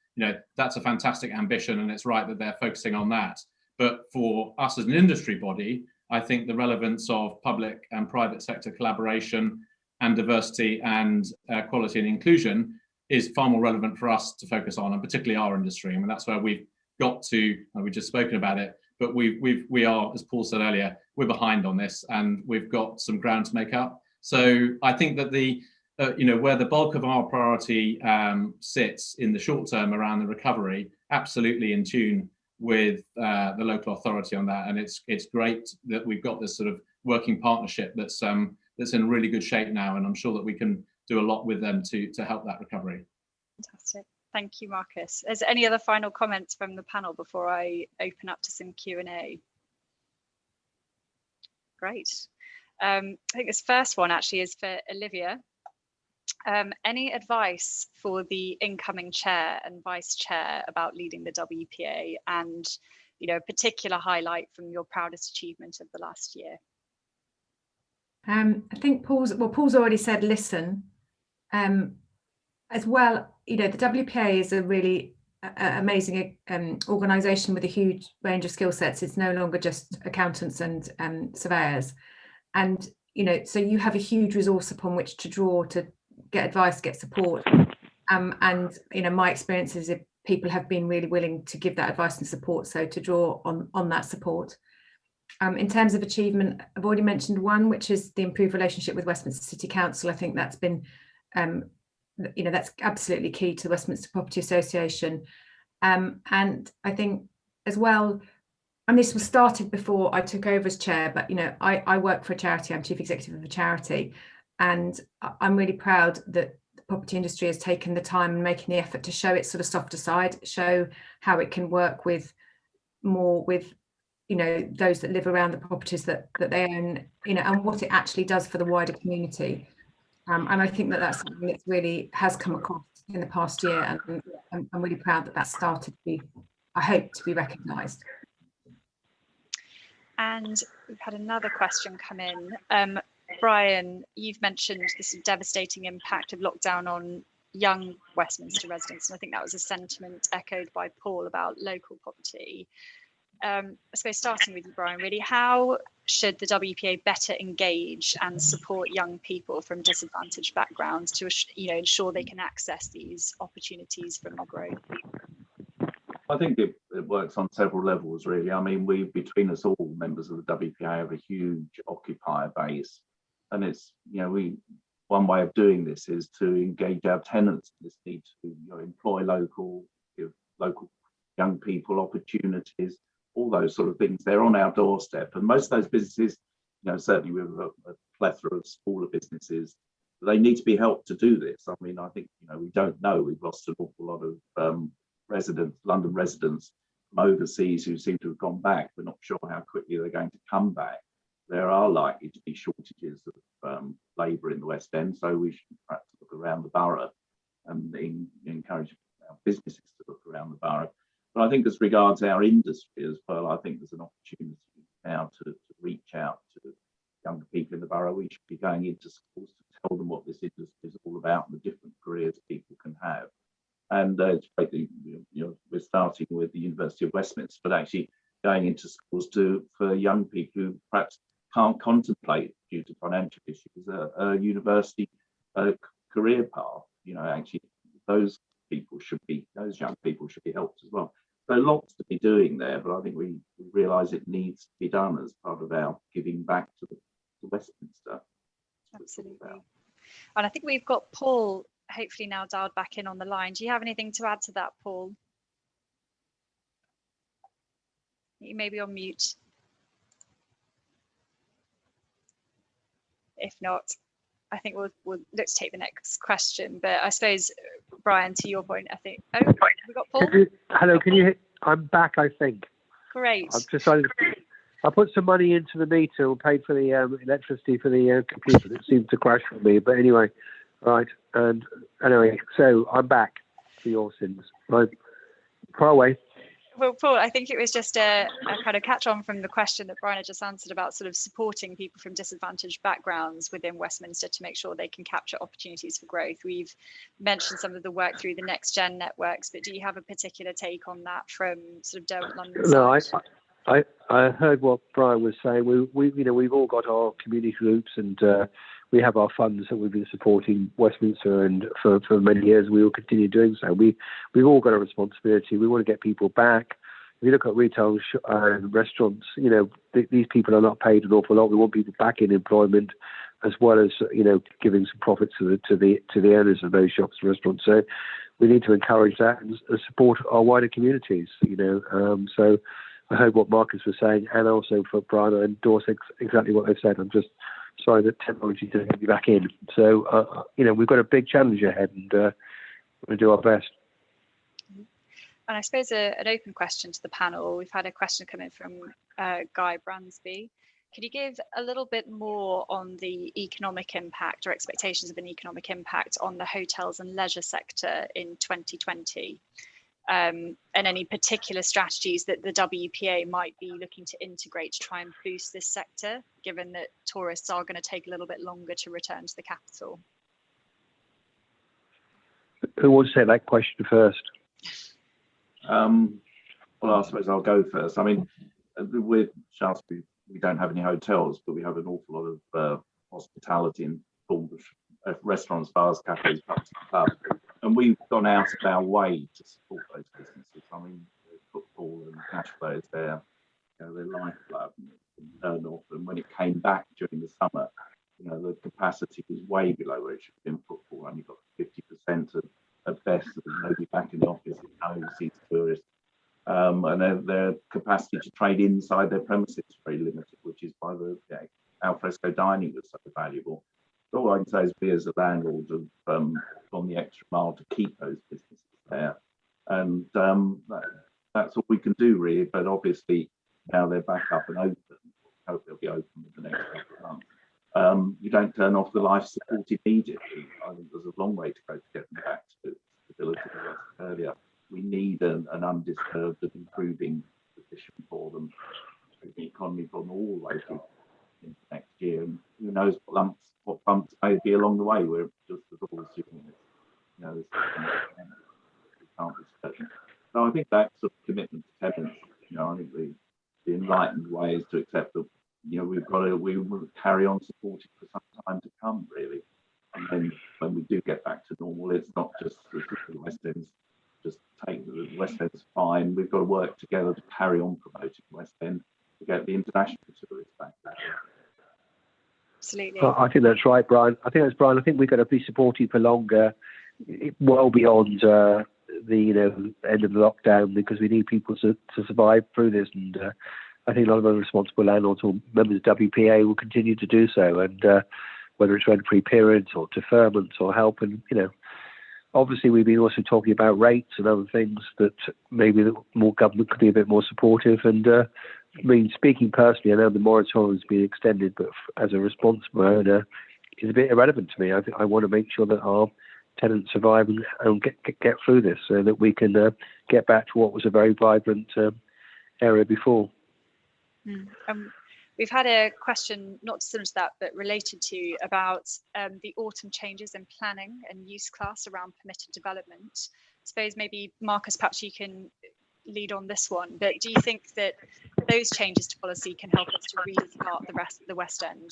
[SPEAKER 4] That's a fantastic ambition, and it's right that they're focusing on that. But for us as an industry body, I think the relevance of public and private sector collaboration and diversity and quality and inclusion is far more relevant for us to focus on, and particularly our industry. I mean, that's where we've got to, and we've just spoken about it, but we are, as Paul said earlier, we're behind on this, and we've got some ground to make up. So I think that where the bulk of our priority sits in the short term around the recovery, absolutely in tune with the local authority on that, and it's great that we've got this sort of working partnership that's in really good shape now, and I'm sure that we can do a lot with them to help that recovery.
[SPEAKER 1] Fantastic. Thank you, Marcus. Is there any other final comments from the panel before I open up to some Q&A? Great. I think this first one actually is for Olivia. Any advice for the incoming chair and vice chair about leading the WPA, and a particular highlight from your proudest achievement of the last year?
[SPEAKER 2] I think Paul's already said listen. As well, the WPA is a really amazing organisation with a huge range of skill sets. It's no longer just accountants and surveyors, and so you have a huge resource upon which to draw to get advice, get support, and my experience is that people have been really willing to give that advice and support, so to draw on that support. In terms of achievement, I've already mentioned one, which is the improved relationship with Westminster City Council. I think that's been that's absolutely key to the Westminster Property Association, and I think as well, and this was started before I took over as chair, but I work for a charity. I'm chief executive of a charity, and I'm really proud that the property industry has taken the time and making the effort to show its sort of softer side, show how it can work with those that live around the properties that they own, and what it actually does for the wider community. And I think that that's something that really has come across in the past year, and I'm really proud that started to be, I hope, to be recognised.
[SPEAKER 1] And we've had another question come in. Brian, you've mentioned this devastating impact of lockdown on young Westminster residents, and I think that was a sentiment echoed by Paul about local property. I suppose starting with you, Brian, really, how should the WPA better engage and support young people from disadvantaged backgrounds to ensure they can access these opportunities from the growth?
[SPEAKER 5] I think it works on several levels, really. I mean, between us all, members of the WPA, have a huge occupier base, and it's one way of doing this is to engage our tenants in this need to employ local, give local young people opportunities, all those sort of things. They're on our doorstep, and most of those businesses, certainly with a plethora of smaller businesses, they need to be helped to do this. I mean, I think we don't know. We've lost an awful lot of London residents from overseas who seem to have gone back. We're not sure how quickly they're going to come back. There are likely to be shortages of labour in the West End, so we should perhaps look around the borough and encourage our businesses to look around the borough. But I think as regards our industry as well, I think there's an opportunity now to reach out to younger people in the borough. We should be going into schools to tell them what this industry is all about and the different careers people can have. And it's great that we're starting with the University of Westminster, but actually going into schools for young people who perhaps can't contemplate due to financial issues a university career path. Actually those young people should be helped as well. So lots to be doing there, but I think we realise it needs to be done as part of our giving back to Westminster.
[SPEAKER 1] Absolutely. And I think we've got Paul hopefully now dialed back in on the line. Do you have anything to add to that, Paul? You may be on mute. If not, I think we'll look to take the next question. But I suppose, Brian, to your point, I think. Oh, we got Paul.
[SPEAKER 6] Hello, can you hear? I'm back, I think.
[SPEAKER 1] Great.
[SPEAKER 6] I've decided. I put some money into the meter and paid for the electricity for the computer. It seemed to crash for me, but anyway, right. And anyway, so I'm back for your sins. Right, far away.
[SPEAKER 1] Well, Paul, I think it was just a kind of catch on from the question that Brian had just answered about sort of supporting people from disadvantaged backgrounds within Westminster to make sure they can capture opportunities for growth. We've mentioned some of the work through the Next Gen networks, but do you have a particular take on that from sort of Derwent London side?
[SPEAKER 6] No, I heard what Brian was saying. We've all got our community groups, and we have our funds that we've been supporting Westminster, and for many years we will continue doing so. We've all got a responsibility. We want to get people back. If you look at retail restaurants, these people are not paid an awful lot. We want people back in employment, as well as giving some profits to the owners of those shops and restaurants. So we need to encourage that and support our wider communities. So I heard what Marcus was saying, and also for Brian, I endorse exactly what they've said. I'm just sorry that technology didn't get me back in. So, we've got a big challenge ahead, and we're going to do our best.
[SPEAKER 1] And I suppose an open question to the panel. We've had a question come in from Guy Bransby. Could you give a little bit more on the economic impact or expectations of an economic impact on the hotels and leisure sector in 2020? And any particular strategies that the WPA might be looking to integrate to try and boost this sector, given that tourists are going to take a little bit longer to return to the capital?
[SPEAKER 6] Who wants to take that question first?
[SPEAKER 5] Well, I suppose I'll go first. I mean, with Shaftesbury, we don't have any hotels, but we have an awful lot of hospitality in form of restaurants, bars, cafes, pubs, and we've gone out of our way to support those businesses. I mean, football and cash flow is their lifeblood and turn off. And when it came back during the summer, the capacity was way below where it should have been. Football only got 50% at best. There's nobody back in the office, no overseas tourists. And their capacity to trade inside their premises is very limited, which is why the alfresco dining was so valuable. So all I can say is we as a landlord have gone the extra mile to keep those businesses there. And that's all we can do, really. But obviously, now they're back up and open. I hope they'll be open in the next couple of months. You don't turn off the life support immediately. I think there's a long way to go to get them back to stability, as I said earlier. We need an undisturbed and improving position for them, the economy from all the way through into next year. And who knows what bumps may be along the way. We're just as all assuming this we can't be certain. So I think that sort of commitment to tenants, I think the enlightened way is to accept that we will carry on supporting for some time to come, really. And then when we do get back to normal, it's not just the West End's just take the West End's fine. We've got to work together to carry on promoting West End to get the international tourists back.
[SPEAKER 1] Absolutely.
[SPEAKER 6] I think that's right, Brian. I think we've got to be supportive for longer, well beyond the end of the lockdown, because we need people to survive through this. And I think a lot of other responsible landlords or members of WPA will continue to do so. And whether it's rent-free periods or deferments or help, and obviously we've been also talking about rates and other things that maybe more government could be a bit more supportive. And speaking personally, I know the moratorium has been extended, but as a responsible owner, it's a bit irrelevant to me. I want to make sure that our tenants survive and get through this, so that we can get back to what was a very vibrant area before.
[SPEAKER 1] We've had a question, not similar to that, but related to about the autumn changes in planning and use class around permitted development. I suppose maybe Marcus, perhaps you can lead on this one, but do you think that those changes to policy can help us to restart the rest of the West End?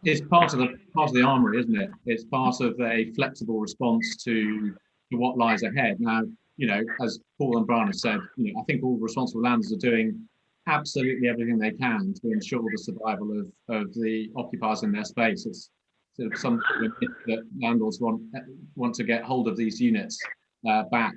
[SPEAKER 4] It's part of the armoury, isn't it? It's part of a flexible response to what lies ahead. Now, as Paul and Brian have said, I think all responsible landlords are doing absolutely everything they can to ensure the survival of the occupiers in their space. It's sort of something that landlords want to get hold of these units back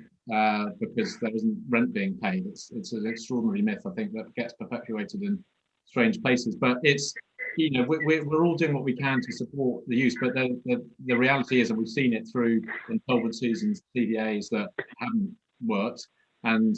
[SPEAKER 4] because there isn't rent being paid. It's an extraordinary myth, I think, that gets perpetuated in strange places. But it's we're all doing what we can to support the use, but the reality is, and we've seen it through insolvencies and CDAs that haven't worked, and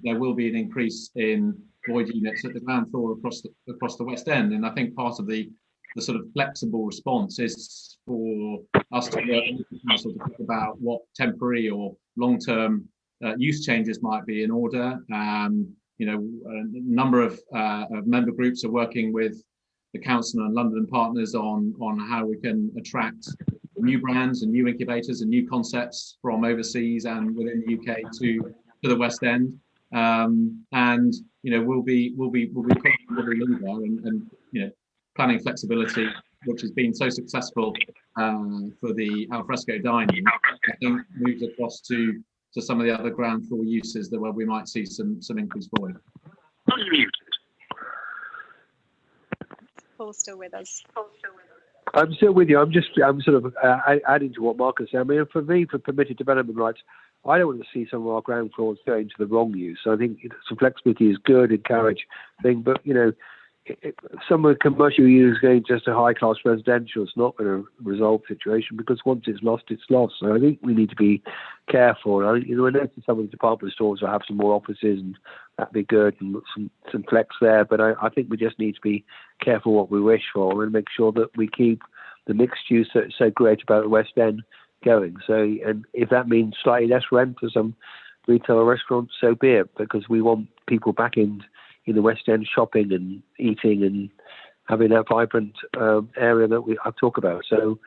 [SPEAKER 4] there will be an increase in void units at the ground floor across the West End. And I think part of the sort of flexible response is for us to work with the council to think about what temporary or long-term use changes might be in order. You know, a number of member groups are working with the council and London partners on how we can attract new brands and new incubators and new concepts from overseas and within the UK to the West End. And you know, we'll be pushing with the leader and you know, planning flexibility, which has been so successful for the alfresco dining, I think moves across to some of the other ground floor uses that where we might see some increased volume.
[SPEAKER 1] Paul's still with us.
[SPEAKER 6] I'm still with you. I'm sort of adding to what Marcus said. I mean, for me, for permitted development rights, I don't want to see some of our ground floors going to the wrong use. So I think some flexibility is good, encourage thing, but you know, some of the commercial use going just to high class residential is not going to resolve the situation, because once it's lost, it's lost. So I think we need to be careful. I noticed some of the department stores will have some more offices, and that'd be good, and some flex there. But I think we just need to be careful what we wish for and make sure that we keep the mixed use that's so great about the West End going. So, and if that means slightly less rent for some retail or restaurants, so be it, because we want people back in the West End shopping and eating and having that vibrant area that I talk about. So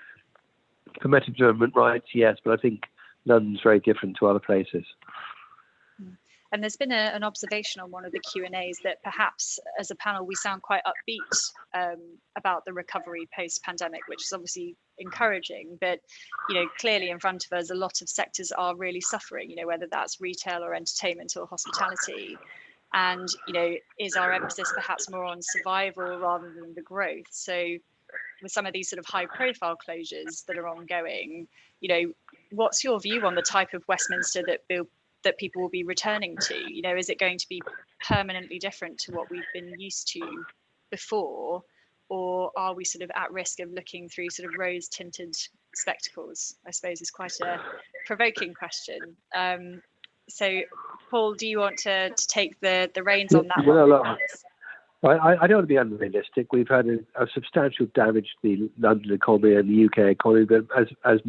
[SPEAKER 6] permitted development rights, yes, but I think London's very different to other places.
[SPEAKER 1] And there's been an observation on one of the Q&As that perhaps as a panel we sound quite upbeat about the recovery post-pandemic, which is obviously encouraging, but you know, clearly in front of us a lot of sectors are really suffering, you know, whether that's retail or entertainment or hospitality. And you know, is our emphasis perhaps more on survival rather than the growth? So with some of these sort of high profile closures that are ongoing, you know, what's your view on the type of Westminster that people will be returning to? You know, is it going to be permanently different to what we've been used to before, or are we sort of at risk of looking through sort of rose tinted spectacles? I suppose is quite a provoking question. So Paul, do you want to take the reins on that one?
[SPEAKER 6] I don't want to be unrealistic. We've had a substantial damage to the London economy and the UK economy, but as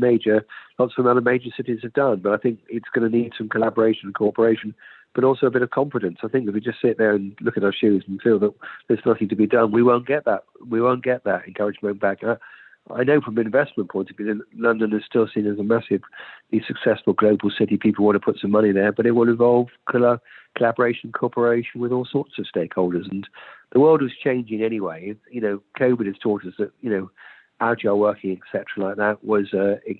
[SPEAKER 6] lots of other major cities have done. But I think it's going to need some collaboration and cooperation, but also a bit of confidence. I think if we just sit there and look at our shoes and feel that there's nothing to be done, we won't get that. We won't get that encouragement back. I know from an investment point of view, London is still seen as a massively successful global city. People want to put some money there, but it will involve collaboration, cooperation with all sorts of stakeholders. And the world is changing anyway. You know, COVID has taught us that, you know, agile working, etc., like that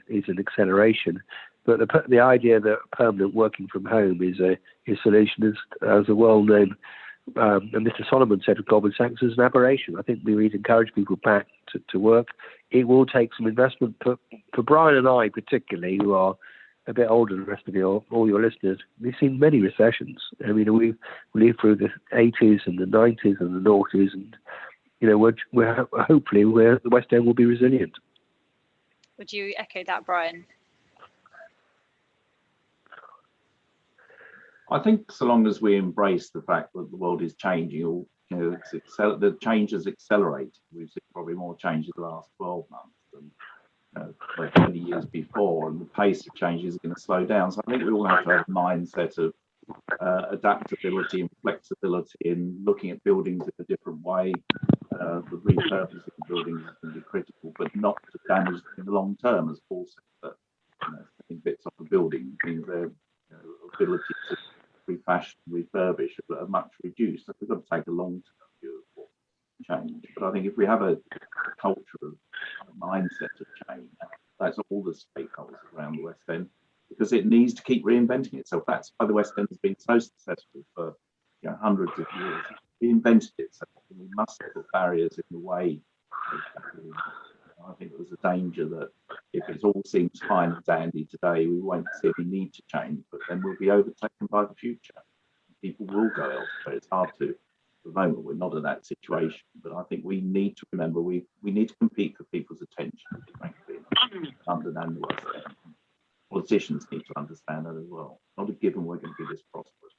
[SPEAKER 6] is an acceleration. But the idea that permanent working from home is a solution, as a well-known and Mr. Solomon said of Goldman Sachs, is an aberration. I think we need to encourage people back to work. It will take some investment for Brian and I particularly, who are a bit older than the rest of all your listeners. We've seen many recessions. I mean, we've lived through the 80s and the 90s and the noughties, and you know, hopefully the West End will be resilient.
[SPEAKER 1] Would you echo that, Brian?
[SPEAKER 5] I think so long as we embrace the fact that the world is changing, or you know, the change has accelerated. We've seen probably more change in the last 12 months than 20 years before, and the pace of change is going to slow down. So I think we all have to have a mindset of adaptability and flexibility in looking at buildings in a different way. The repurposing of buildings is going to be critical, but not to damage them in the long term, as Paul said. That, you know, taking bits off a building means their ability to refashion, refurbish are much reduced. So we've got to take a long-term view of what change. But I think if we have a culture of a mindset of change, that's all the stakeholders around the West End, because it needs to keep reinventing itself. That's why the West End has been so successful for hundreds of years. It reinvented itself, and we must put barriers in the way. I think there's a danger that if it all seems fine and dandy today, we won't see any need to change, but then we'll be overtaken by the future. People will go elsewhere. It's hard to, at the moment, we're not in that situation, but I think we need to remember we need to compete for people's attention, frankly, in London and the West End. Politicians need to understand that as well. Not a given we're going to be this prosperous.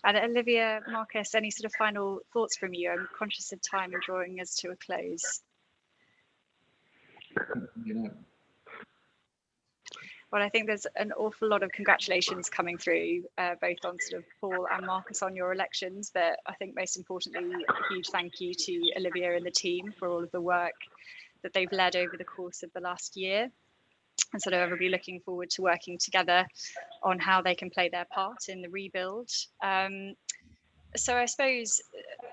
[SPEAKER 1] And Olivia, Marcus, any sort of final thoughts from you? I'm conscious of time and drawing us to a close. Well, I think there's an awful lot of congratulations coming through, both on sort of Paul and Marcus on your elections, but I think most importantly, a huge thank you to Olivia and the team for all of the work that they've led over the course of the last year. And sort of everybody looking forward to working together on how they can play their part in the rebuild. So I suppose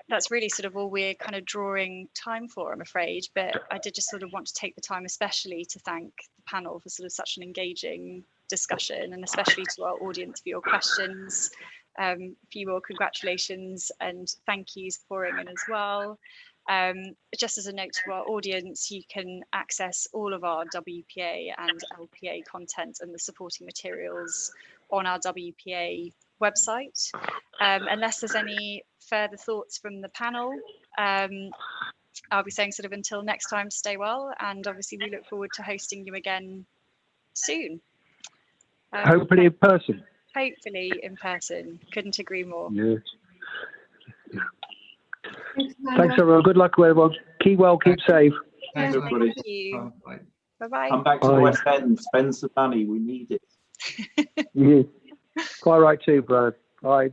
[SPEAKER 1] that's really sort of all we're kind of drawing time for, I'm afraid, but I did just sort of want to take the time especially to thank the panel for sort of such an engaging discussion, and especially to our audience for your questions, for your congratulations and thank yous pouring in as well. Just as a note to our audience, you can access all of our WPA and LPA content and the supporting materials on our WPA website. Unless there's any further thoughts from the panel, I'll be saying sort of until next time, stay well, and obviously we look forward to hosting you again soon.
[SPEAKER 6] Hopefully in person.
[SPEAKER 1] Hopefully in person. Couldn't agree more.
[SPEAKER 6] Yeah. Thanks everyone. Good luck with everyone. Keep well, keep safe.
[SPEAKER 4] Thanks, everybody.
[SPEAKER 1] Thank you.
[SPEAKER 4] Bye.
[SPEAKER 1] Bye-bye.
[SPEAKER 5] Come back to the West End, spend some money, we need it.
[SPEAKER 6] Yeah. Quite right too, Brian. Bye.